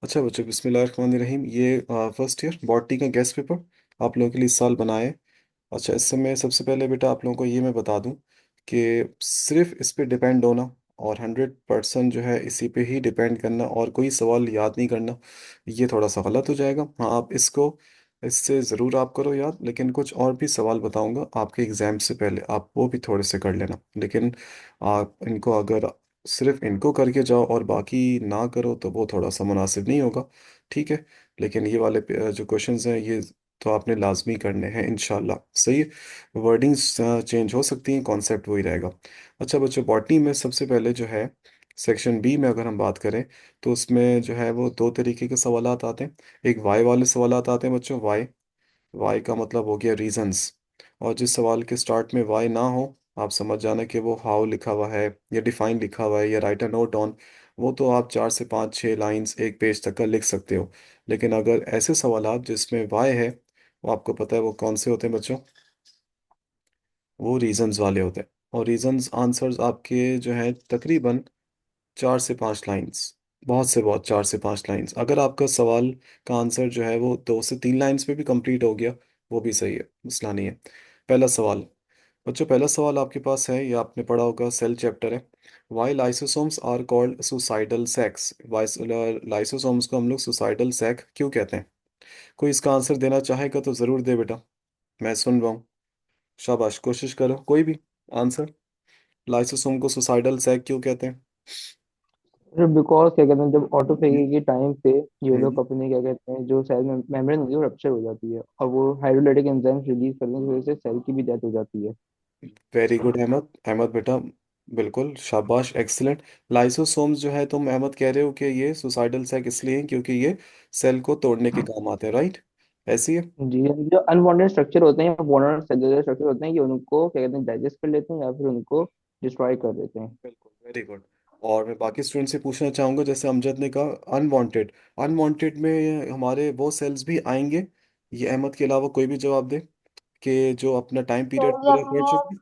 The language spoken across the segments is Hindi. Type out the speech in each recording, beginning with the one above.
अच्छा बच्चों, बिस्मिल्लाहिर्रहमानिर्रहीम। ये फर्स्ट ईयर बॉटनी का गेस्ट पेपर आप लोगों के लिए इस साल बनाए। अच्छा, इस समय सबसे पहले बेटा आप लोगों को ये मैं बता दूं कि सिर्फ इस पे डिपेंड होना और 100% जो है इसी पे ही डिपेंड करना और कोई सवाल याद नहीं करना, ये थोड़ा सा गलत हो जाएगा। हाँ, आप इसको इससे ज़रूर आप करो याद, लेकिन कुछ और भी सवाल बताऊंगा आपके एग्ज़ाम से पहले, आप वो भी थोड़े से कर लेना। लेकिन आप इनको अगर सिर्फ इनको करके जाओ और बाकी ना करो तो वो थोड़ा सा मुनासिब नहीं होगा। ठीक है। लेकिन ये वाले जो क्वेश्चंस हैं ये तो आपने लाजमी करने हैं इंशाल्लाह। सही है। वर्डिंग्स चेंज हो सकती हैं, कॉन्सेप्ट वही रहेगा। अच्छा बच्चों, बॉटनी में सबसे पहले जो है सेक्शन बी में अगर हम बात करें तो उसमें जो है वो दो तरीके के सवालात आते हैं। एक वाई वाले सवालात आते हैं बच्चों। वाई वाई का मतलब हो गया रीजंस। और जिस सवाल के स्टार्ट में वाई ना हो, आप समझ जाना कि वो हाउ लिखा हुआ है या डिफाइन लिखा हुआ है या राइट अ नोट ऑन, वो तो आप 4 से 5 6 लाइंस एक पेज तक का लिख सकते हो। लेकिन अगर ऐसे सवाल जिसमें वाई है, वो आपको पता है वो कौन से होते हैं बच्चों? वो रीजंस वाले होते हैं। और रीजंस आंसर्स आपके जो है तकरीबन 4 से 5 लाइंस, बहुत से बहुत 4 से 5 लाइंस। अगर आपका सवाल का आंसर जो है वो 2 से 3 लाइंस में भी कंप्लीट हो गया, वो भी सही है, मसला नहीं है। पहला सवाल बच्चों, पहला सवाल आपके पास है, ये आपने पढ़ा होगा, सेल चैप्टर है। Why lysosomes are called suicidal sacs. Lysosomes को हम लोग सुसाइडल सेक क्यों कहते हैं? कोई इसका आंसर देना चाहेगा तो जरूर दे बेटा, मैं सुन रहा हूँ। शाबाश, कोशिश करो कोई भी आंसर। लाइसोसोम को सुसाइडल सेक क्यों कहते हैं? बिकॉज क्या कहते हैं, जब ऑटोफेगी हम्म। के टाइम पे ये लोग हम्म। अपने क्या कहते हैं जो सेल मेम्ब्रेन होती है वो रप्चर हो जाती है और वो हाइड्रोलाइटिक एंजाइम्स रिलीज करने की वजह से सेल की भी डेथ हो जाती है। वेरी गुड अहमद, अहमद बेटा, बिल्कुल शाबाश, एक्सीलेंट। लाइसोसोम्स जो है तुम अहमद कह रहे हो कि ये सुसाइडल सेक इसलिए हैं क्योंकि ये सेल को तोड़ने के काम आते हैं, राइट? ऐसी है। जी, जो अनवांटेड स्ट्रक्चर होते हैं या वांटेड सेलुलर स्ट्रक्चर होते हैं, ये उनको क्या कहते हैं डाइजेस्ट कर लेते हैं या फिर उनको डिस्ट्रॉय कर देते हैं। बिल्कुल, वेरी गुड। और मैं बाकी स्टूडेंट से पूछना चाहूंगा, जैसे अमजद ने कहा अनवांटेड, अनवांटेड में हमारे वो सेल्स भी आएंगे? ये अहमद के अलावा कोई भी जवाब दे कि जो अपना टाइम पीरियड सर ये पूरा कर चुके हैं।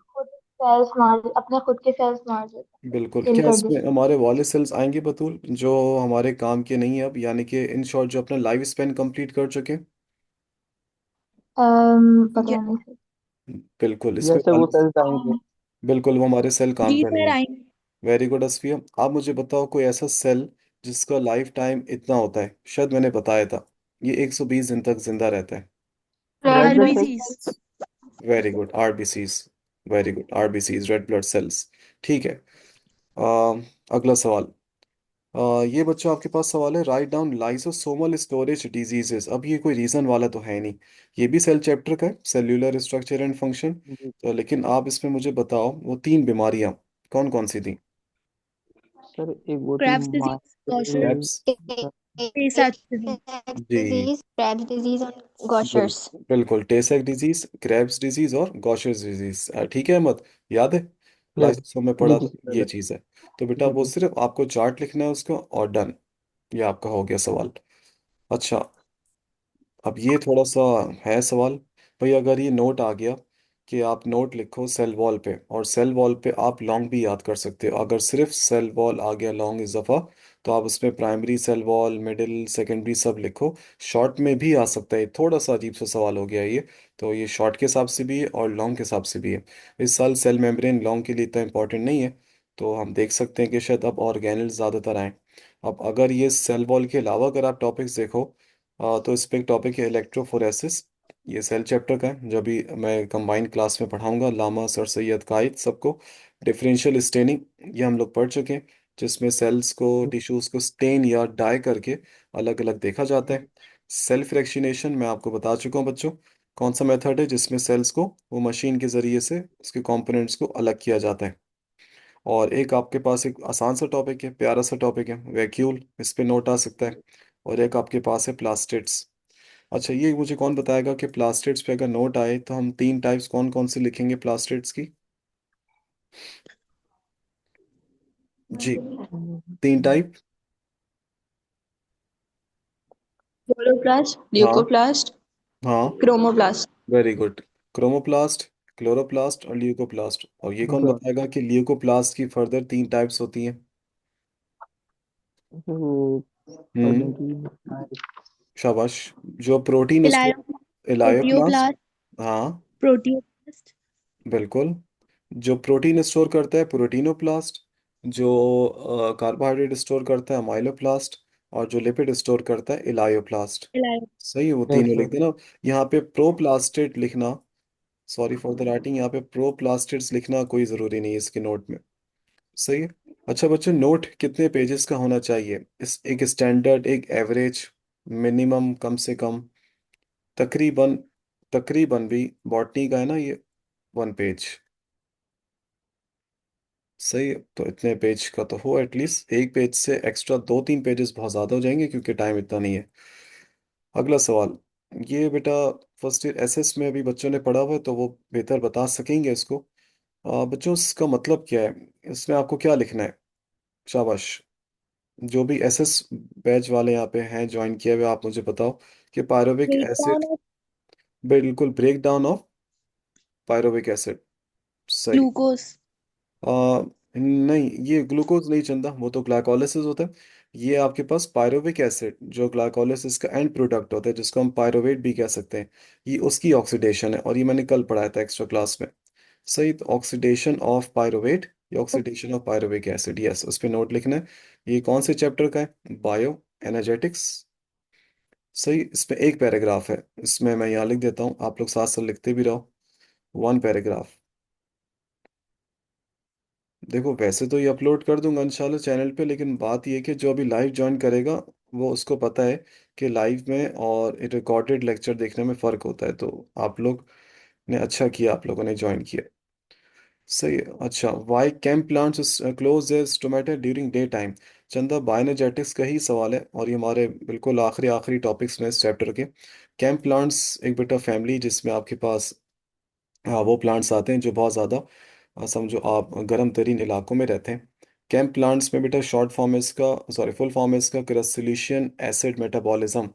अपने खुद के सेल्स मार देते हैं, बिल्कुल, किल क्या कर इसमें देते हमारे वाले सेल्स आएंगे बतूल, जो हमारे काम के नहीं है अब, यानी कि इन शॉर्ट जो अपना लाइफ स्पेन कंप्लीट कर चुके हैं? हैं। पता नहीं सर। बिल्कुल, इसमें जैसे वो वाले, सेल्स आएंगे। बिल्कुल वो हमारे सेल काम जी का नहीं सर है। आएंगे। Very good Asfiya. आप मुझे बताओ कोई ऐसा सेल जिसका लाइफ टाइम इतना होता है, शायद मैंने बताया था, ये 120 दिन तक जिंदा रहता है। Red red blood blood cells. RBCs. Very good, RBCs. Very good, RBCs, red blood cells. ठीक है। अगला सवाल। ये बच्चों आपके पास सवाल है, write down lysosomal storage diseases. अब ये कोई रीजन वाला तो है नहीं, ये भी सेल चैप्टर का है, सेल्यूलर स्ट्रक्चर एंड फंक्शन। जी तो लेकिन आप इसमें मुझे बताओ वो 3 बीमारियां कौन कौन सी थी? सर, एक वो थी क्रेब्स डिजीज, गॉशर, क्रेब्स। टे साथ डिजीज। जी, डिजीज, क्रेब्स डिजीज और गॉशर्स। बिल्कुल, टेसेक डिजीज, क्रेब्स डिजीज और गॉशर्स डिजीज। ठीक है अहमद, याद है? यस। लाइसोसोम में जी पढ़ा जी था ये सर। चीज़ है। तो बेटा जी वो जी। सिर्फ आपको चार्ट लिखना है उसका और डन, ये आपका हो गया सवाल। अच्छा, अब ये थोड़ा सा है सवाल। भाई अगर ये नोट आ गया कि आप नोट लिखो सेल वॉल पे, और सेल वॉल पे आप लॉन्ग भी याद कर सकते हो, अगर सिर्फ सेल वॉल आ गया लॉन्ग इस दफ़ा, तो आप उसमें primary cell wall, middle, secondary सब लिखो। शॉर्ट में भी आ सकता है, थोड़ा सा अजीब सा सवाल हो गया ये। तो ये शॉर्ट के हिसाब से भी है और लॉन्ग के हिसाब से भी है। इस साल सेल मेम्ब्रेन लॉन्ग के लिए इतना इंपॉर्टेंट नहीं है, तो हम देख सकते हैं कि शायद अब ऑर्गेनल्स ज़्यादातर आए। अब अगर ये सेल वॉल के अलावा अगर आप टॉपिक्स देखो, तो इस पे एक टॉपिक है इलेक्ट्रोफोरेसिस। ये सेल चैप्टर का है, जो भी मैं कंबाइंड क्लास में पढ़ाऊंगा, लामा, सर सैयद, कायद सबको। डिफरेंशियल स्टेनिंग, ये हम लोग पढ़ चुके हैं, जिसमें सेल्स को, टिश्यूज को स्टेन या डाई करके अलग अलग देखा जाता है। सेल फ्रैक्शनेशन मैं आपको बता चुका हूँ बच्चों, कौन सा मेथड है जिसमें सेल्स को वो मशीन के जरिए से उसके कंपोनेंट्स को अलग किया जाता है। और एक आपके पास एक आसान सा टॉपिक है, प्यारा सा टॉपिक है, वैक्यूल, इस पे नोट आ सकता है। और एक आपके पास है प्लास्टिड्स। अच्छा, ये मुझे कौन बताएगा कि प्लास्टिड्स पे अगर नोट आए तो हम 3 टाइप्स कौन कौन से लिखेंगे प्लास्टिड्स की? जी, 3 टाइप। क्लोरोप्लास्ट, हाँ। ल्यूकोप्लास्ट, हाँ। Chromoplast. Very good. Chromoplast, chloroplast और ल्यूकोप्लास्ट। और ये कौन हाँ, बताएगा कि ल्यूकोप्लास्ट की फर्दर 3 टाइप्स होती हैं? हम्म। अकॉर्डिंग टू शाबाश। जो प्रोटीन इलायो स्टोर, इलायोप्लास्ट। प्रोटियोप्लास्ट हाँ, प्रोटियोप्लास्ट बिल्कुल। जो प्रोटीन स्टोर करता है प्रोटीनोप्लास्ट, जो कार्बोहाइड्रेट स्टोर करता है माइलोप्लास्ट, और जो लिपिड स्टोर करता है इलायोप्लास्ट। इलायो सही है, वो तीनों अच्छा। लिख देना। यहाँ पे प्रोप्लास्टेट लिखना, सॉरी फॉर द राइटिंग, यहाँ पे प्रोप्लास्टिड्स लिखना कोई ज़रूरी नहीं है इसके नोट में। सही है। अच्छा बच्चों, नोट कितने पेजेस का होना चाहिए? इस एक स्टैंडर्ड, एक एवरेज, मिनिमम, कम से कम, तकरीबन? तकरीबन भी बॉटनी का है ना ये, 1 पेज। सही है, तो इतने पेज का तो हो एटलीस्ट। एक पेज से एक्स्ट्रा 2-3 पेजेस बहुत ज़्यादा हो जाएंगे क्योंकि टाइम इतना नहीं है। अगला सवाल। ये बेटा फर्स्ट ईयर एसएस में अभी बच्चों ने पढ़ा हुआ है तो वो बेहतर बता सकेंगे इसको। बच्चों, इसका मतलब क्या है? इसमें आपको क्या लिखना है? शाबाश। जो भी एसएस बैच वाले यहाँ पे हैं ज्वाइन किए हुए, आप मुझे बताओ कि पायरोविक ब्रेकडाउन एसिड। ऑफ बिल्कुल, break down of pyruvic acid. सही। ग्लूकोज आ, नहीं, ये ग्लूकोज नहीं चंदा, वो तो ग्लाइकोलाइसिस होता है। ये आपके पास पायरोविक एसिड, जो ग्लाइकोलाइसिस का एंड प्रोडक्ट होता है, जिसको हम पायरोवेट भी कह सकते हैं, ये उसकी ऑक्सीडेशन है, और ये मैंने कल पढ़ाया था एक्स्ट्रा क्लास में। सही, तो ऑक्सीडेशन ऑफ पायरोवेट या oxidation of pyruvic acid, yes, उस पर नोट लिखना है। ये कौन से चैप्टर का है? Bio energetics. सही, इसमें एक पैराग्राफ है, इसमें मैं यहाँ लिख देता हूँ, आप लोग साथ साथ लिखते भी रहो। 1 पैराग्राफ। देखो, वैसे तो ये अपलोड कर दूंगा इंशाल्लाह चैनल पे, लेकिन बात ये है कि जो अभी लाइव ज्वाइन करेगा वो, उसको पता है कि लाइव में और रिकॉर्डेड लेक्चर देखने में फ़र्क होता है। तो आप लोग ने अच्छा किया, आप लोगों ने ज्वाइन किया। सही है। अच्छा, वाई कैंप plants close as tomato during day time? Chanda, bioenergetics का ही सवाल है, और ये हमारे बिल्कुल आखिरी आखिरी टॉपिक्स में इस चैप्टर के। कैंप प्लांट्स एक बेटा फैमिली जिसमें आपके पास, हाँ, वो प्लांट्स आते हैं जो बहुत ज़्यादा, समझो आप गर्म तरीन इलाकों में रहते हैं। कैंप प्लांट्स में बेटा शॉर्ट फॉर्म है इसका, सॉरी फुल फॉर्म है इसका, क्रासिलिशियन एसिड मेटाबॉलिज्म।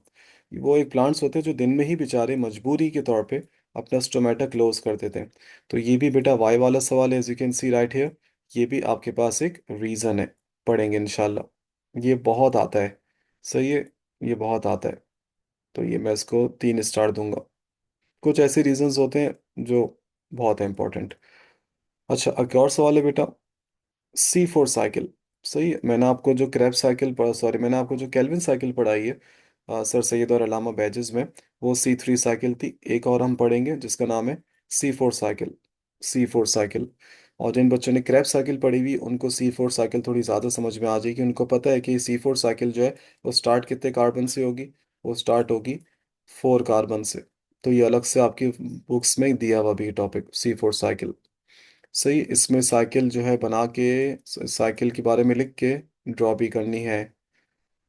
वो एक प्लांट्स होते हैं जो दिन में ही बेचारे मजबूरी के तौर पे अपना स्टोमेटा क्लोज कर देते हैं। तो ये भी बेटा वाई वाला सवाल है, as you can see right here. ये भी आपके पास एक रीज़न है, पढ़ेंगे इंशाल्लाह। ये बहुत आता है। सही है, ये बहुत आता है। तो ये मैं इसको 3 स्टार दूंगा। कुछ ऐसे रीजंस होते हैं जो बहुत है इंपॉर्टेंट। अच्छा, एक और सवाल है बेटा, C4 साइकिल। सही है, मैंने आपको जो क्रैब साइकिल पढ़ा, सॉरी, मैंने आपको जो केल्विन साइकिल पढ़ाई है सर सैयद और अलामा बैजेस में, वो C3 साइकिल थी। एक और हम पढ़ेंगे जिसका नाम है C4 साइकिल। C4 cycle. और जिन बच्चों ने क्रैब साइकिल पढ़ी हुई, उनको C4 साइकिल थोड़ी ज़्यादा समझ में आ जाएगी। उनको पता है कि C4 साइकिल जो है वो स्टार्ट कितने कार्बन से होगी? वो स्टार्ट होगी 4 कार्बन से। तो ये अलग से आपकी बुक्स में दिया हुआ भी टॉपिक, C4 साइकिल। सही, इसमें साइकिल जो है बना के, साइकिल के बारे में लिख के ड्रॉ भी करनी है।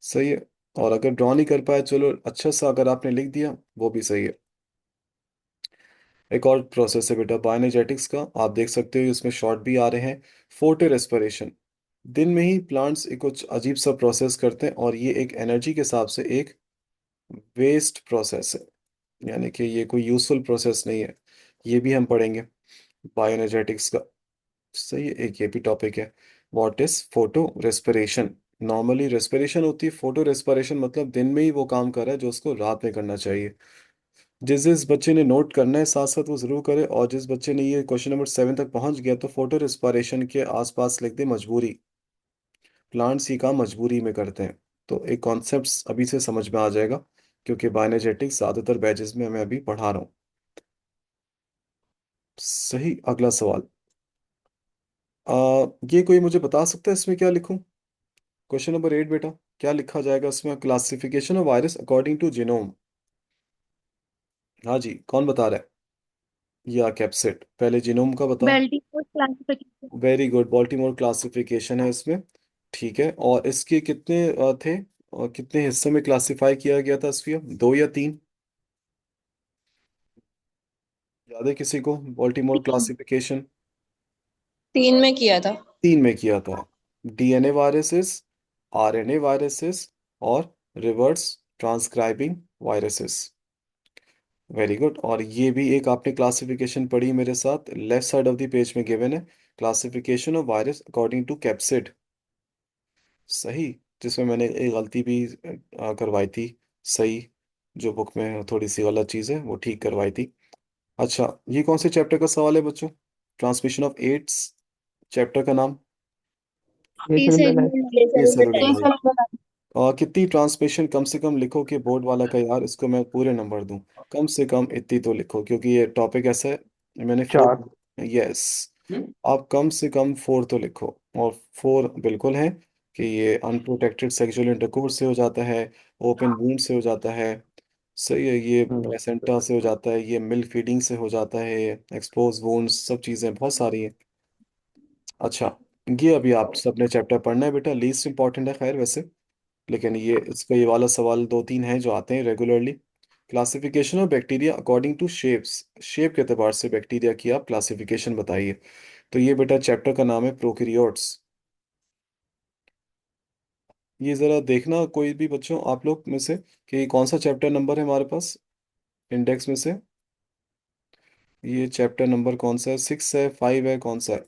सही है। और अगर ड्रॉ नहीं कर पाए, चलो अच्छा सा अगर आपने लिख दिया वो भी सही है। एक और प्रोसेस है बेटा बायोएनर्जेटिक्स का, आप देख सकते हो इसमें शॉर्ट भी आ रहे हैं। Photo respiration. दिन में ही प्लांट्स एक कुछ अजीब सा प्रोसेस करते हैं, और ये एक एनर्जी के हिसाब से एक वेस्ट प्रोसेस है, यानी कि ये कोई यूजफुल प्रोसेस नहीं है। ये भी हम पढ़ेंगे बायोएनर्जेटिक्स का। सही है, एक ये भी टॉपिक है। What is photo respiration? Normally respiration होती है, फोटो रेस्पिरेशन मतलब दिन में ही वो काम कर रहा है जो उसको रात में करना चाहिए। जिस जिस बच्चे ने नोट करना है साथ साथ वो जरूर करे, और जिस बच्चे ने ये क्वेश्चन नंबर 7 तक पहुंच गया तो फोटो रेस्पिरेशन के आसपास लिख दे मजबूरी। प्लांट्स ये काम मजबूरी में करते हैं। तो एक कॉन्सेप्ट अभी से समझ में आ जाएगा, क्योंकि बायोएनर्जेटिक्स ज्यादातर बैचेस में मैं अभी पढ़ा रहा हूँ। सही, अगला सवाल। आ, ये कोई मुझे बता सकता है इसमें क्या लिखूं? क्वेश्चन नंबर 8 बेटा, क्या लिखा जाएगा इसमें? Classification of virus according to genome. हाँ जी, कौन बता रहा है? या कैप्सेट, पहले जीनोम का बताओ। Baltimore classification very good, Baltimore classification है इसमें। ठीक है, और इसके कितने थे, और कितने हिस्सों में क्लासिफाई किया गया था स्फीयर? 2 या 3? याद है किसी को बॉल्टीमोर क्लासिफिकेशन? 3 में किया था। 3 में किया था। डीएनए वायरसेस, आरएनए वायरसेस, और reverse transcribing viruses. Very good. और ये भी एक आपने क्लासिफिकेशन पढ़ी मेरे साथ, left side of the page में गिवन है, classification of virus according to capsid. सही। जिसमें मैंने एक गलती भी करवाई थी सही, जो बुक में थोड़ी सी गलत चीज़ है वो ठीक करवाई थी। अच्छा, ये कौन से चैप्टर का सवाल है बच्चों? ट्रांसमिशन ऑफ एड्स, चैप्टर का नाम? ये T सेलुलर cell लाइफ। ए सेलुलर ये लाइफ। सेल कितनी ट्रांसमिशन कम से कम लिखो कि बोर्ड वाला का यार इसको मैं पूरे नंबर दूं। कम से कम इतनी तो लिखो, क्योंकि ये टॉपिक ऐसा है। मैंने फोर, 4। यस, आप कम से कम फोर तो लिखो। और फोर बिल्कुल है कि ये अनप्रोटेक्टेड सेक्सुअल इंटरकोर्स से हो जाता है, ओपन वूंड से हो जाता है, सही है, ये प्लेसेंटा से हो जाता है, ये मिल्क फीडिंग से हो जाता है, एक्सपोज वूंड्स, सब चीज़ें बहुत सारी हैं। अच्छा, ये अभी आप सबने चैप्टर पढ़ना है बेटा, लीस्ट इंपॉर्टेंट है खैर वैसे, लेकिन ये इसका ये वाला सवाल दो तीन हैं जो आते हैं regularly. Classification of bacteria according to shapes, shape के एतबार से बैक्टीरिया की आप क्लासिफिकेशन बताइए। तो ये बेटा चैप्टर का नाम है प्रोकैरियोट्स। ये जरा देखना कोई भी बच्चों आप लोग में से कि कौन सा चैप्टर नंबर है हमारे पास इंडेक्स में से। ये चैप्टर नंबर कौन सा है? 6 है, 5 है, कौन सा है?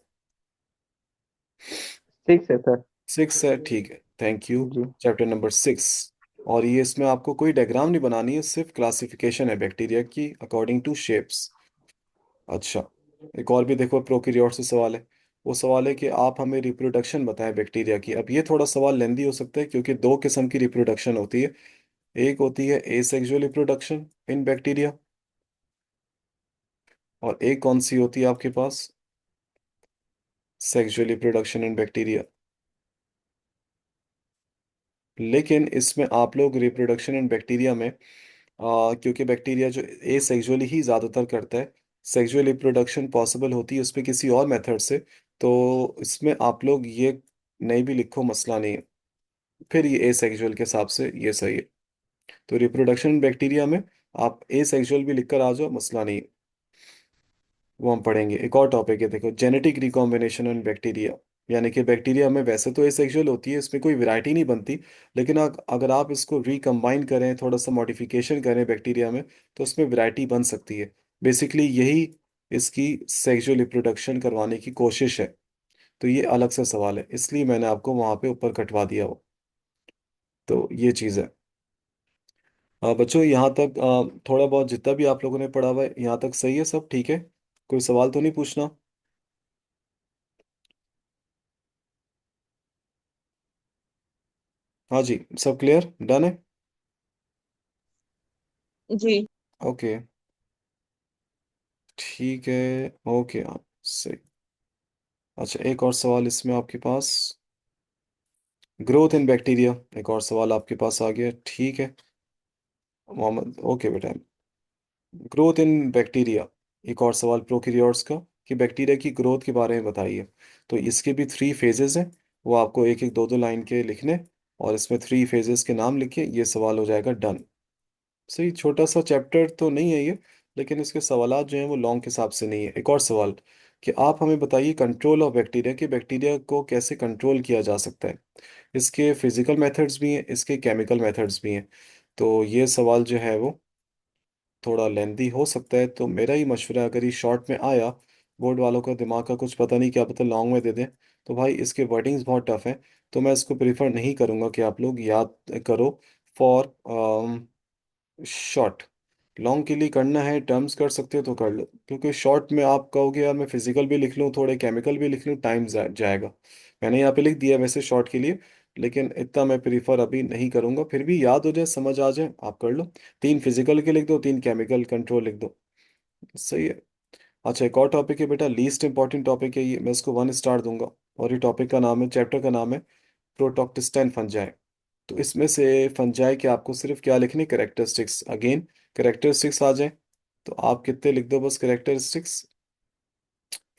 6 है सर। 6 है, ठीक है, थैंक यू। जी। Chapter number 6। और ये इसमें आपको कोई डायग्राम नहीं बनानी है, सिर्फ क्लासिफिकेशन है बैक्टीरिया की अकॉर्डिंग टू शेप्स। अच्छा, एक और भी देखो प्रोकैरियोट से सवाल है। वो सवाल है कि आप हमें रिप्रोडक्शन बताएं बैक्टीरिया की। अब ये थोड़ा सवाल लेंदी हो सकता है, क्योंकि दो किस्म की रिप्रोडक्शन होती है। एक होती है एसेक्सुअल रिप्रोडक्शन इन बैक्टीरिया, और एक कौन सी होती है आपके पास? Sexual reproduction in bacteria. लेकिन इसमें आप लोग रिप्रोडक्शन इन बैक्टीरिया में क्योंकि बैक्टीरिया जो एसेक्सुअली ही ज़्यादातर करता है, सेक्सुअल रिप्रोडक्शन पॉसिबल होती है उसमें किसी और मेथड से, तो इसमें आप लोग ये नहीं भी लिखो, मसला नहीं है। फिर ये एसेक्सुअल के हिसाब से ये सही है। तो रिप्रोडक्शन बैक्टीरिया में आप एसेक्सुअल भी लिखकर आ जाओ, मसला नहीं है, वो हम पढ़ेंगे। एक और टॉपिक है देखो, जेनेटिक रिकॉम्बिनेशन इन बैक्टीरिया। यानी कि बैक्टीरिया में वैसे तो एसेक्सुअल होती है, इसमें कोई वैरायटी नहीं बनती, लेकिन अगर आप इसको रिकम्बाइन करें, थोड़ा सा मॉडिफिकेशन करें बैक्टीरिया में, तो उसमें वैरायटी बन सकती है। बेसिकली यही इसकी सेक्सुअल रिप्रोडक्शन करवाने की कोशिश है। तो ये अलग सा सवाल है, इसलिए मैंने आपको वहां पे ऊपर कटवा दिया हो। तो ये चीज़ है। बच्चों यहाँ तक थोड़ा बहुत जितना भी आप लोगों ने पढ़ा हुआ है यहाँ तक सही है, सब ठीक है? कोई सवाल तो नहीं पूछना? हाँ जी, सब क्लियर, डन है? जी। ओके, ठीक है, ओके, हाँ सही। अच्छा, एक और सवाल इसमें आपके पास, ग्रोथ इन बैक्टीरिया, एक और सवाल आपके पास आ गया, ठीक है मोहम्मद, ओके बेटा। ग्रोथ इन बैक्टीरिया, एक और सवाल प्रोकैरियोट्स का, कि बैक्टीरिया की ग्रोथ के बारे में बताइए। तो इसके भी 3 फेजेस हैं, वो आपको एक एक दो दो लाइन के लिखने, और इसमें 3 फेजेस के नाम लिखिए, ये सवाल हो जाएगा डन। सही, छोटा सा चैप्टर तो नहीं है ये, लेकिन इसके सवालात जो हैं वो लॉन्ग के हिसाब से नहीं है। एक और सवाल, कि आप हमें बताइए कंट्रोल ऑफ बैक्टीरिया, कि बैक्टीरिया को कैसे कंट्रोल किया जा सकता है। इसके फिजिकल मेथड्स भी हैं, इसके केमिकल मेथड्स भी हैं। तो ये सवाल जो है वो थोड़ा लेंदी हो सकता है, तो मेरा ही मशवरा है, अगर ये शॉर्ट में आया, बोर्ड वालों का दिमाग का कुछ पता नहीं, क्या पता लॉन्ग में दे दें, तो भाई इसके वर्डिंग्स बहुत टफ हैं। तो मैं इसको प्रीफर नहीं करूँगा कि आप लोग याद करो फॉर शॉर्ट। लॉन्ग के लिए करना है, टर्म्स कर सकते हो तो कर लो, क्योंकि शॉर्ट में आप कहोगे यार मैं फिजिकल भी लिख लूँ, थोड़े केमिकल भी लिख लूँ, टाइम जाएगा। मैंने यहाँ पे लिख दिया वैसे शॉर्ट के लिए, लेकिन इतना मैं प्रीफर अभी नहीं करूँगा। फिर भी याद हो जाए, समझ आ जाए, आप कर लो। 3 फिजिकल के लिख दो, 3 केमिकल कंट्रोल लिख दो, सही है। अच्छा, एक और टॉपिक है बेटा, लीस्ट इंपॉर्टेंट टॉपिक है ये, मैं इसको 1 स्टार दूंगा। और ये टॉपिक का नाम है, चैप्टर का नाम है प्रोटोक्टिस्टन फंजाई। तो इसमें से फंजाई के आपको सिर्फ क्या लिखने, करेक्टरिस्टिक्स, अगेन करेक्टरिस्टिक्स आ जाए, तो आप कितने लिख दो बस करेक्टरिस्टिक्स?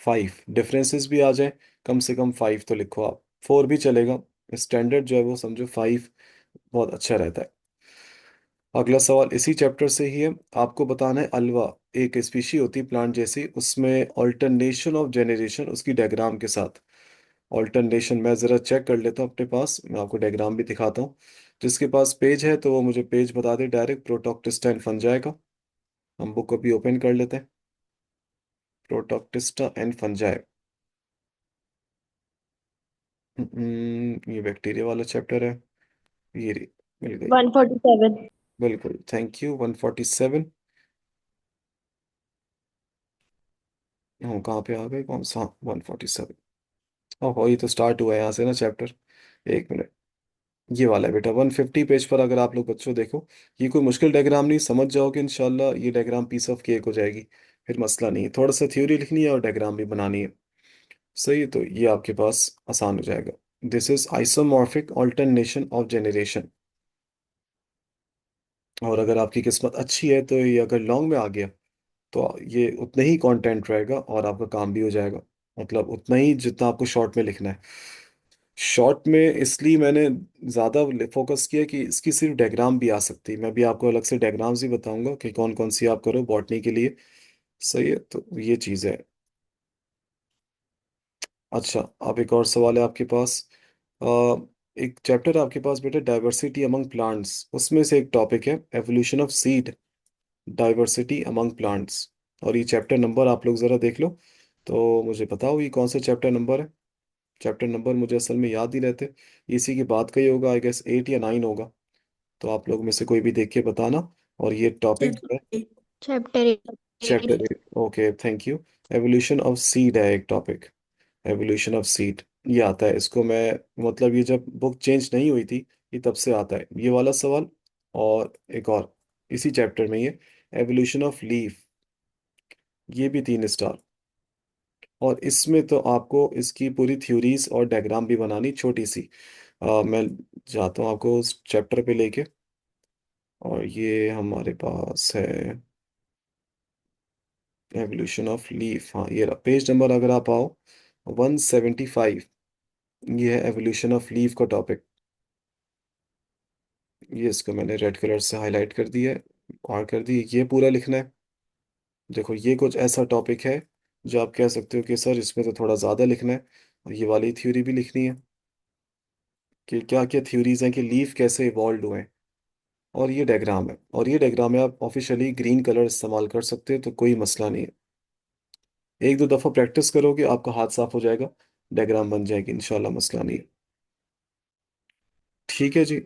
5। डिफरेंसेस भी आ जाए, कम से कम 5 तो लिखो आप, 4 भी चलेगा, स्टैंडर्ड जो है वो समझो 5 बहुत अच्छा रहता है। अगला सवाल इसी चैप्टर से ही है, आपको बताना है अलवा, एक स्पीशी होती है प्लांट जैसी, उसमें ऑल्टरनेशन ऑफ जेनरेशन उसकी डायग्राम के साथ। ऑल्टरनेशन मैं ज़रा चेक कर लेता हूँ अपने पास, मैं आपको डायग्राम भी दिखाता हूँ। जिसके पास पेज है तो वो मुझे पेज बता दे डायरेक्ट, प्रोटोक्टिस्टा एंड फंजाई का। हम बुक को भी ओपन कर लेते हैं, प्रोटोक्टिस्टा एंड फंजाई। ये बैक्टीरिया वाला चैप्टर है। ये रही, मिल गई। 147. बिल्कुल, थैंक यू। 147। हम कहाँ पे आ गए, कौन सा? 147। ओहो, ये तो स्टार्ट हुआ है यहाँ से ना चैप्टर। एक मिनट। ये वाला है बेटा 150 पेज पर। अगर आप लोग बच्चों देखो, ये कोई मुश्किल डायग्राम नहीं, समझ जाओगे इंशाल्लाह। ये डायग्राम पीस ऑफ केक हो जाएगी, फिर मसला नहीं है। थोड़ा सा थ्योरी लिखनी है और डायग्राम भी बनानी है। सही है, तो ये आपके पास आसान हो जाएगा। This is isomorphic alternation of generation. और अगर आपकी किस्मत अच्छी है तो ये अगर लॉन्ग में आ गया तो ये उतना ही कंटेंट रहेगा और आपका काम भी हो जाएगा। मतलब उतना ही जितना आपको शॉर्ट में लिखना है। शॉर्ट में इसलिए मैंने ज़्यादा फोकस किया कि इसकी सिर्फ डायग्राम भी आ सकती है। मैं भी आपको अलग से डायग्राम्स भी बताऊंगा कि कौन कौन सी आप करो बॉटनी के लिए। सही है, तो ये चीज़ है। अच्छा, अब एक और सवाल है आपके पास। अ, एक चैप्टर है आपके पास बेटा, डाइवर्सिटी अमंग प्लांट्स। उसमें से एक टॉपिक है evolution of seed, diversity among plants. और ये चैप्टर नंबर आप लोग ज़रा देख लो तो मुझे बताओ ये कौन सा चैप्टर नंबर है। चैप्टर नंबर मुझे असल में याद नहीं रहते। इसी की बात का ही होगा, आई गेस 8 या 9 होगा। तो आप लोग में से कोई भी देख के बताना। और ये टॉपिक जो है, chapter 8। Chapter 8। Okay, thank you. Evolution of seed है एक टॉपिक। एवोल्यूशन ऑफ सीड ये आता है, इसको मैं मतलब ये जब बुक चेंज नहीं हुई थी, ये तब से आता है ये वाला सवाल। और एक और इसी चैप्टर में ये एवोल्यूशन ऑफ लीफ, ये भी 3 स्टार। और इसमें तो आपको इसकी पूरी थ्योरीज और डायग्राम भी बनानी छोटी सी। मैं जाता हूँ आपको उस चैप्टर पे लेके। और ये हमारे पास है एवोल्यूशन ऑफ लीफ। हाँ, ये रहा पेज नंबर। अगर आप आओ 175, ये है एवोल्यूशन ऑफ लीफ का टॉपिक। ये इसको मैंने रेड कलर से हाईलाइट कर दिया है, और कर दी। ये पूरा लिखना है। देखो, ये कुछ ऐसा टॉपिक है जो आप कह सकते हो कि सर इसमें तो थोड़ा ज़्यादा लिखना है। और ये वाली थ्योरी भी लिखनी है कि क्या क्या थ्योरीज हैं, कि लीफ कैसे इवॉल्व हुए हैं। और ये डायग्राम है, और ये डायग्राम में आप ऑफिशियली ग्रीन कलर इस्तेमाल कर सकते हो, तो कोई मसला नहीं है। एक दो दफ़ा प्रैक्टिस करोगे आपका हाथ साफ हो जाएगा, डायग्राम बन जाएगी इंशाल्लाह, मसला नहीं है। ठीक है जी,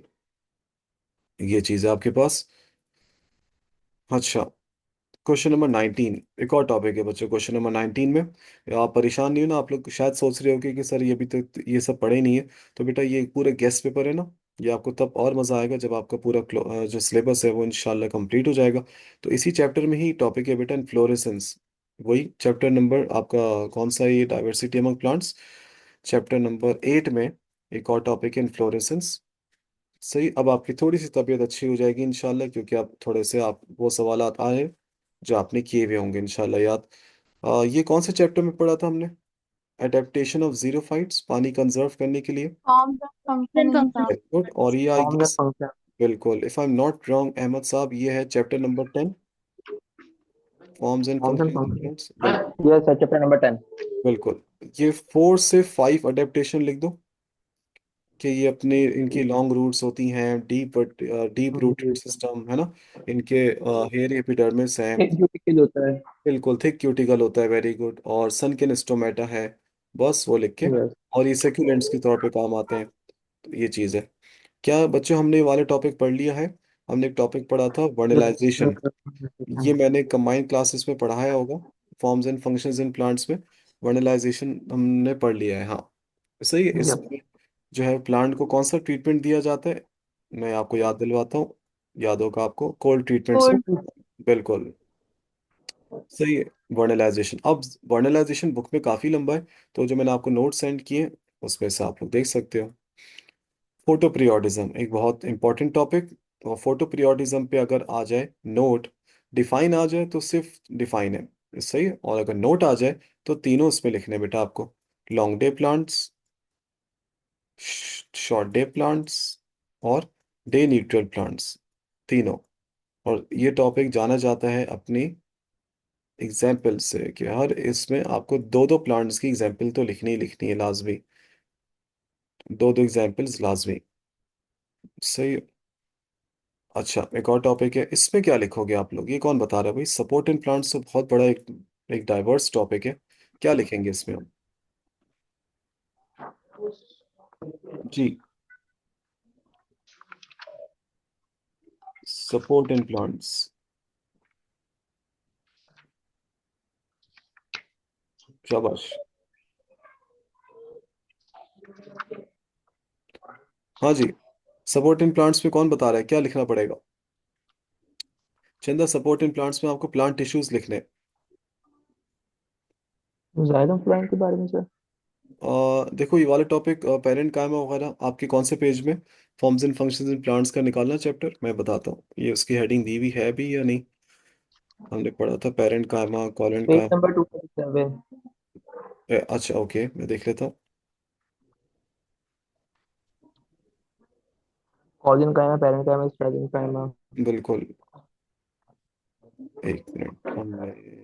ये चीज़ है आपके पास। अच्छा, क्वेश्चन नंबर 19 एक और टॉपिक है बच्चों। क्वेश्चन नंबर 19 में आप परेशान नहीं हो ना। आप लोग शायद सोच रहे होगे कि सर ये भी तो ये सब पढ़े ही नहीं है। तो बेटा ये पूरे गेस्ट पेपर है ना, ये आपको तब और मज़ा आएगा जब आपका पूरा जो सिलेबस है वो इंशाल्लाह कंप्लीट हो जाएगा। तो इसी चैप्टर में ही टॉपिक है बेटा इन्फ्लोरेसेंस। वही चैप्टर नंबर आपका कौन सा है, ये diversity among plants. Chapter number 8 में एक और टॉपिक है इन्फ्लोरेसेंस। सही, अब आपकी थोड़ी सी तबीयत अच्छी हो जाएगी इंशाल्लाह, क्योंकि आप थोड़े से आप वो सवालात आए जो आपने किए हुए होंगे इंशाल्लाह याद। ये कौन से चैप्टर में पढ़ा था हमने? अडेप्टेशन ऑफ जीरोफाइट्स, पानी कंजर्व करने के लिए। Forms of function Then in function. Plant. Very good. और ये आई फॉर्म या गेस, फंक्शन। बिल्कुल, if I am not wrong Ahmad साहब, ये है chapter number 10, forms and forms and function. बिल्कुल। Function, yes chapter number 10। बिल्कुल। ये 4 से 5 अडेप्टेशन लिख दो, कि ये अपने इनकी लॉन्ग रूट्स होती हैं, डीप रूटेड सिस्टम है ना, इनके हेयर एपिडर्मिस है। क्यूटिकल होता है। बिल्कुल, थिक क्यूटिकल होता है, वेरी गुड। और सन के स्टोमेटा है। बस वो लिख के। यस। और ये सेक्युलेंट्स के तौर पे काम आते हैं। तो ये चीज़ है। क्या बच्चों हमने ये वाले टॉपिक पढ़ लिया है? हमने एक टॉपिक पढ़ा था वर्नलाइजेशन। ये मैंने कंबाइंड क्लासेस में पढ़ाया होगा, forms and functions in plants में। वर्नलाइजेशन हमने पढ़ लिया है, हाँ। सही है। इसमें जो है प्लांट को कौन सा ट्रीटमेंट दिया जाता है, मैं आपको याद दिलवाता हूँ। याद होगा आपको, कोल्ड ट्रीटमेंट से। कोल्ड। बिल्कुल सही है। वर्नलाइजेशन, अब वर्नलाइजेशन बुक में काफ़ी लंबा है, तो जो मैंने आपको नोट सेंड किए उसमें से आप लोग देख सकते हो। फोटो पीरियोडिज्म एक बहुत इंपॉर्टेंट टॉपिक। और फोटो पीरियोडिज्म पे अगर आ जाए नोट, डिफाइन आ जाए तो सिर्फ डिफाइन है सही है। और अगर नोट आ जाए तो तीनों उसमें लिखने हैं बेटा आपको। Long day plants, short day plants, और डे न्यूट्रल प्लांट्स, तीनों। और ये टॉपिक जाना जाता है अपनी एग्जाम्पल से, कि हर इसमें आपको दो दो प्लांट्स की एग्जाम्पल तो लिखनी ही लिखनी है लाजमी। दो दो एग्जाम्पल्स लाजमी। सही है। अच्छा, एक और टॉपिक है, इसमें क्या लिखोगे आप लोग, ये कौन बता रहा है भाई? सपोर्ट इन प्लांट्स तो बहुत बड़ा एक डाइवर्स टॉपिक है। क्या लिखेंगे इसमें हम? जी। Support in plants. शाबाश। हाँ जी, सपोर्ट इन प्लांट्स में कौन बता रहा है क्या लिखना पड़ेगा? चंदा, सपोर्ट इन प्लांट्स में आपको प्लांट टिश्यूज लिखने हैं। जायलम प्लांट के बारे में सर? देखो ये वाला टॉपिक पेरेंट कायमा वगैरह आपके कौन से पेज में? Forms and functions in plants का निकालना चैप्टर, मैं बताता हूँ ये उसकी हेडिंग दी हुई है भी या नहीं। हमने पढ़ा था पेरेंट कायमा, कॉलोन पेज कायमा। नंबर 247। अच्छा ओके, मैं देख लेता हूँ। कॉलिन काइमा, पेरेंट काइमा, स्प्रेडिंग काइमा। बिल्कुल, एक मिनट हमने,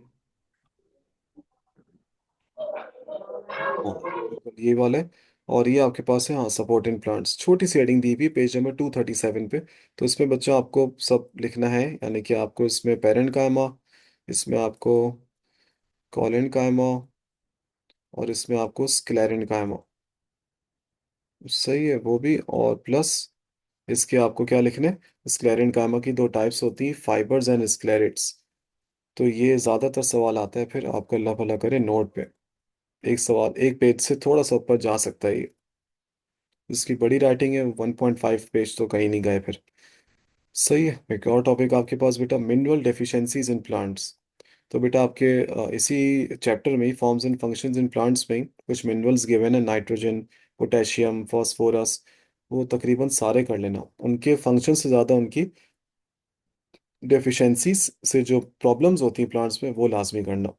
हाँ बिल्कुल ये वाला है। और ये आपके पास है, हाँ, सपोर्ट इन प्लांट्स, छोटी सी हेडिंग दी हुई पेज नंबर 237 पे। तो इसमें बच्चा आपको सब लिखना है, यानी कि आपको इसमें पेरेंट कायमा, इसमें आपको कॉलन कायमा, और इसमें आपको स्क्लेरन कायमा। सही है वो भी, और प्लस इसके आपको क्या लिखने, स्क्लेरन कायमा की दो टाइप्स होती हैं, फाइबर्स एंड स्क्लेरेट्स। तो ये ज़्यादातर सवाल आता है, फिर आपका अल्लाह भला करे नोट पे। एक सवाल एक पेज से थोड़ा सा ऊपर जा सकता है ये, इसकी बड़ी राइटिंग है, 1.5 पेज तो कहीं नहीं गए फिर। सही है। एक और टॉपिक आपके पास बेटा, मिनरल डेफिशिएंसीज इन प्लांट्स। तो बेटा आपके इसी चैप्टर में ही forms and functions in plants में ही कुछ मिनरल्स गिवन है, नाइट्रोजन, पोटेशियम, फास्फोरस। वो तकरीबन सारे कर लेना, उनके फंक्शन से ज़्यादा उनकी डेफिशिएंसीज से जो प्रॉब्लम्स होती हैं प्लांट्स में वो लाजमी करना।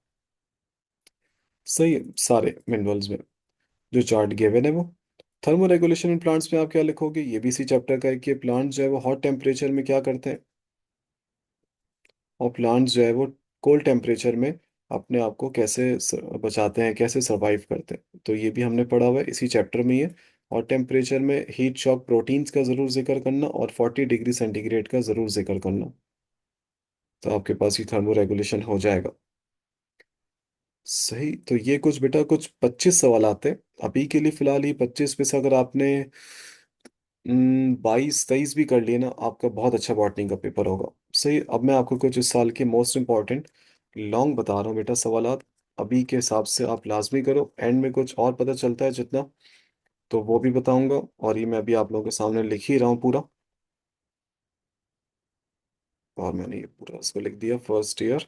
सही है, सारे मिनरल्स में जो चार्ट गिवन है वो। थर्मो रेगुलेशन इन प्लांट्स में आप क्या लिखोगे, ये भी इसी चैप्टर का है कि प्लांट जो है वो हॉट टेम्परेचर में क्या करते हैं, और प्लांट्स जो है वो कोल्ड टेम्परेचर में अपने आप को कैसे बचाते हैं, कैसे सरवाइव करते हैं। तो ये भी हमने पढ़ा हुआ है, इसी चैप्टर में ही है। और टेम्परेचर में हीट शॉक प्रोटीन्स का ज़रूर जिक्र करना, और 40 डिग्री सेंटीग्रेड का ज़रूर जिक्र करना। तो आपके पास ही थर्मो रेगुलेशन हो जाएगा। सही, तो ये कुछ बेटा कुछ 25 सवाल आते हैं अभी के लिए, फिलहाल ही 25 में से अगर आपने 22 23 भी कर लिए ना, आपका बहुत अच्छा बॉटनी का पेपर होगा। सही, अब मैं आपको कुछ इस साल के मोस्ट इम्पॉर्टेंट लॉन्ग बता रहा हूँ बेटा सवालात, अभी के हिसाब से आप लाजमी करो, एंड में कुछ और पता चलता है जितना तो वो भी बताऊंगा। और ये मैं अभी आप लोगों के सामने लिख ही रहा हूँ पूरा, और मैंने ये पूरा इसको लिख दिया, first year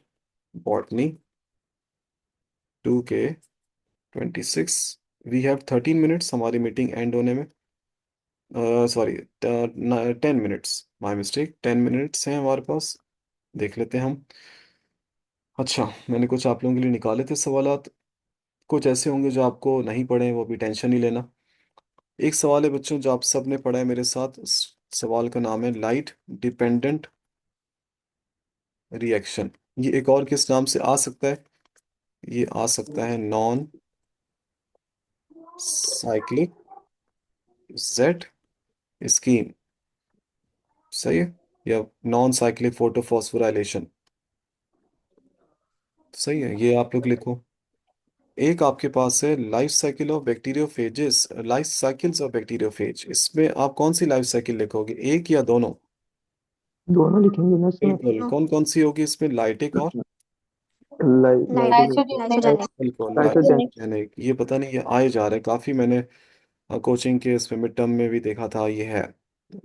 botany 2K26। We have 13 minutes हमारी मीटिंग एंड होने में, sorry 10 minutes, my mistake, 10 minutes हैं हमारे पास। देख लेते हैं हम। अच्छा, मैंने कुछ आप लोगों के लिए निकाले थे सवालात, कुछ ऐसे होंगे जो आपको नहीं पढ़े हैं, वो भी टेंशन नहीं लेना। एक सवाल है बच्चों जो आप सब ने पढ़ा है मेरे साथ, सवाल का नाम है लाइट डिपेंडेंट रिएक्शन। ये एक और किस नाम से आ सकता है, ये आ सकता है नॉन साइक्लिक जेट स्कीम। सही है, या नॉन साइक्लिक फोटोफॉस्फोराइलेशन। सही है, ये आप लोग लिखो। एक आपके पास है life cycle of bacteriophages, life cycles of bacteriophage, इसमें आप कौन सी लाइफ साइकिल लिखोगे, एक या दोनों? दोनों लिखेंगे ना इसमें। बिल्कुल, कौन कौन सी होगी इसमें, लाइटिक और लाइसोजेनिक। बिल्कुल लाइसोजेनिक। लाइसोजेनिक। ये पता नहीं ये आए जा रहा है काफी, मैंने कोचिंग के इसमें मिड टर्म में भी देखा था ये है।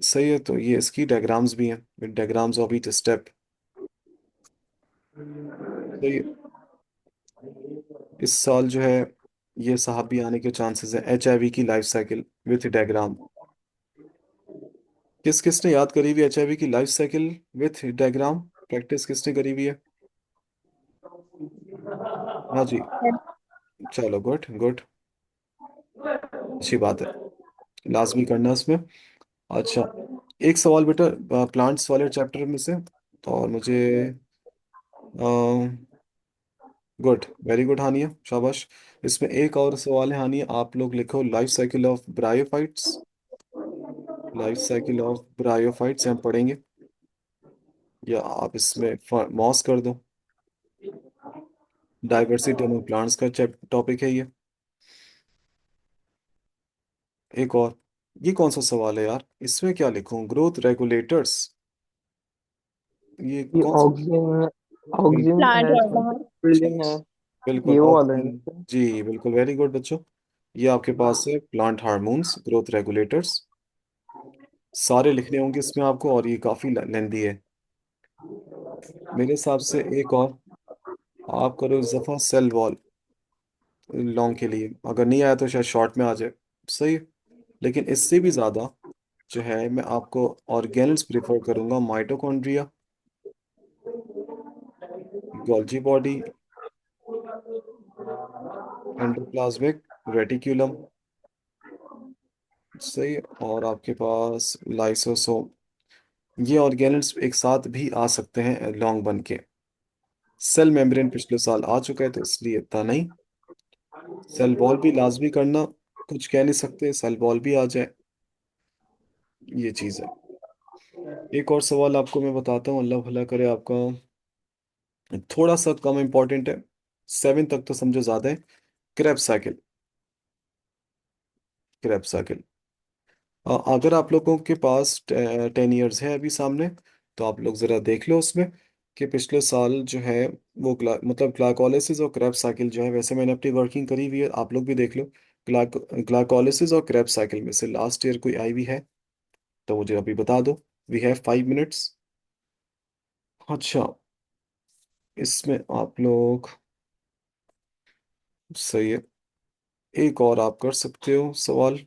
सही है, तो ये इसकी डायग्राम्स भी हैं, with diagrams of each step. सही है। इस साल जो है ये साहब भी आने के चांसेस है, HIV की लाइफ साइकिल विथ डायग्राम। किस किसने याद करी हुई HIV की life cycle with diagram, practice किसने करी हुई है? हाँ जी, चलो गुड गुड, अच्छी बात है, लाजमी करना इसमें। अच्छा, एक सवाल बेटा प्लांट्स वाले चैप्टर में से, और मुझे गुड, वेरी गुड हानिया, शाबाश। इसमें एक और सवाल है हानिया, आप लोग लिखो life cycle of bryophytes. Life cycle of bryophytes हम पढ़ेंगे, या आप इसमें मॉस कर दो, डाइवर्सिटी अमंग प्लांट्स का टॉपिक है ये। एक और, ये कौन सा सवाल है यार, इसमें क्या लिखूं, ग्रोथ रेगुलेटर्स। ये ये कौन सा? ऑक्सीजन, ऑक्सीजन Plant है, और बाहर। बिल्डिंग है, बिल्कुल ये वो वाला ऑक्सीजन। है। जी बिल्कुल, वेरी गुड बच्चों। ये आपके पास है प्लांट हार्मोन्स, ग्रोथ रेगुलेटर्स। सारे लिखने होंगे इसमें आपको, और ये काफ़ी लेंदी है मेरे हिसाब से। एक और आप करो इस दफ़ा सेल वॉल लॉन्ग के लिए, अगर नहीं आया तो शायद शॉर्ट में आ जाए। सही है। लेकिन इससे भी ज़्यादा जो है मैं आपको ऑर्गेनल्स प्रिफर करूंगा। Mitochondria, Golgi body, endoplasmic reticulum. सही। और आपके पास लाइसोसोम। ये ऑर्गेनल्स एक साथ भी आ सकते हैं लॉन्ग बन के। सेल मेम्ब्रेन पिछले साल आ चुका है तो इसलिए इतना नहीं। सेल वॉल भी लाजमी करना, कुछ कह नहीं सकते, सेल वॉल भी आ जाए, ये चीज़ है। एक और सवाल आपको मैं बताता हूँ, अल्लाह भला करे आपका। थोड़ा सा कम इम्पोर्टेंट है, 7 तक तो समझो ज़्यादा है। Krebs cycle. Krebs cycle. अगर आप लोगों के पास 10 इयर्स है अभी सामने, तो आप लोग ज़रा देख लो उसमें कि पिछले साल जो है वो मतलब ग्लाइकोलाइसिस और क्रैब साइकिल जो है, वैसे मैंने अपनी वर्किंग करी हुई है, आप लोग भी देख लो। ग्लाइकोलाइसिस और क्रैब साइकिल में से लास्ट ईयर कोई आई हुई है तो मुझे अभी बता दो। We have 5 minutes. अच्छा, इसमें आप लोग, सही है, एक और आप कर सकते हो सवाल।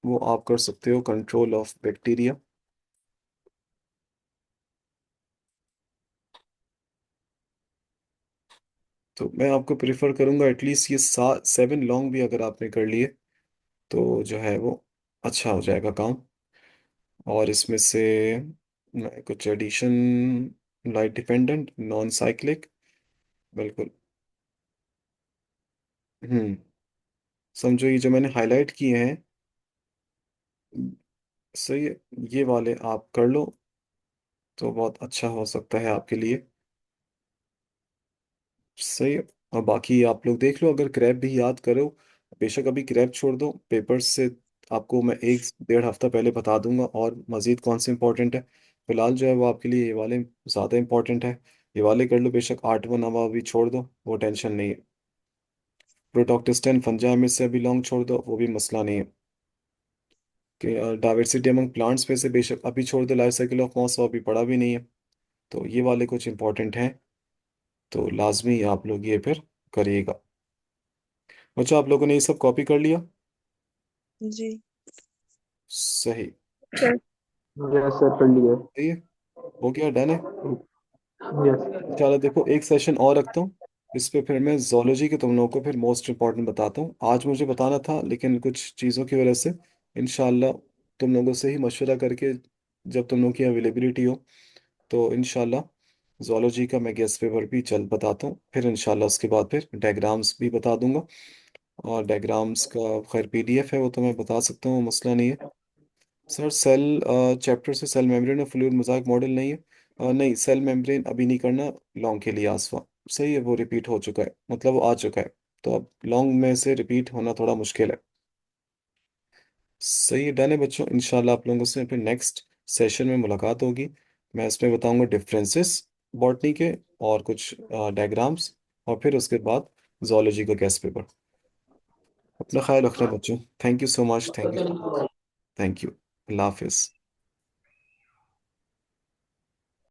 वो आप कर सकते हो कंट्रोल ऑफ बैक्टीरिया। तो मैं आपको प्रेफर करूंगा एटलीस्ट ये 7 लॉन्ग भी अगर आपने कर लिए तो जो है वो अच्छा हो जाएगा काम। और इसमें से कुछ addition, light dependent, non cyclic. बिल्कुल। हम्म। समझो ये जो मैंने हाईलाइट किए हैं, सही है, ये वाले आप कर लो तो बहुत अच्छा हो सकता है आपके लिए। सही है। और बाकी आप लोग देख लो, अगर क्रैप भी याद करो, बेशक अभी क्रैप छोड़ दो पेपर से। आपको मैं 1 डेढ़ हफ्ता पहले बता दूंगा और मज़ीद कौन से इंपॉर्टेंट है। फिलहाल जो है वो आपके लिए ये वाले ज़्यादा इंपॉर्टेंट है। ये वाले कर लो, बेशक 8वां 9वां अभी छोड़ दो, वो टेंशन नहीं है। प्रोटॉक्टिस्टन फंजाई में से अभी लॉन्ग छोड़ दो, वो भी मसला नहीं है। कि डाइवर्सिटी अमंग प्लांट्स में से बेशक अभी छोड़ दो, लाइफ साइकिल ऑफ मॉस, वो अभी पढ़ा भी नहीं है। तो ये वाले कुछ इंपॉर्टेंट हैं, तो लाजमी आप लोग ये फिर करिएगा। अच्छा, आप लोगों ने ये सब कॉपी कर लिया? जी। सही। Sure. यस सर, कर लिया। सही है, हो गया, डन है। यस। इंशाल्लाह देखो एक सेशन और रखता हूँ इस पे, फिर मैं जोलॉजी के तुम लोगों को फिर मोस्ट इम्पोर्टेंट बताता हूँ। आज मुझे बताना था लेकिन कुछ चीज़ों की वजह से इंशाल्लाह तुम लोगों से ही मशवरा करके, जब तुम लोगों की अवेलेबिलिटी हो तो इंशाल्लाह जोलॉजी का मैं गेस्ट पेपर भी चल बताता हूँ। फिर इंशाल्लाह उसके बाद फिर डायग्राम्स भी बता दूंगा। और डायग्राम्स का खैर पीडीएफ है, वो तो मैं बता सकता हूँ, मसला नहीं है। सर सेल चैप्टर से सेल मेम्ब्रेन और फ्लूइड मोज़ाइक मॉडल नहीं है। नहीं, सेल मेम्ब्रेन अभी नहीं करना लॉन्ग के लिए आसवा। सही है, वो रिपीट हो चुका है, मतलब वो आ चुका है। तो अब लॉन्ग में से रिपीट होना थोड़ा मुश्किल है। सही है, डन है बच्चों। इंशाल्लाह आप लोगों से फिर नेक्स्ट सेशन में मुलाकात होगी। मैं इसमें बताऊंगा डिफरेंसेस बॉटनी के, और कुछ डायग्राम्स, और फिर उसके बाद जोलॉजी का गेस्ट पेपर। अपना ख्याल रखना बच्चों। Thank you so much, thank you. Thank you. अल्लाह हाफिज़।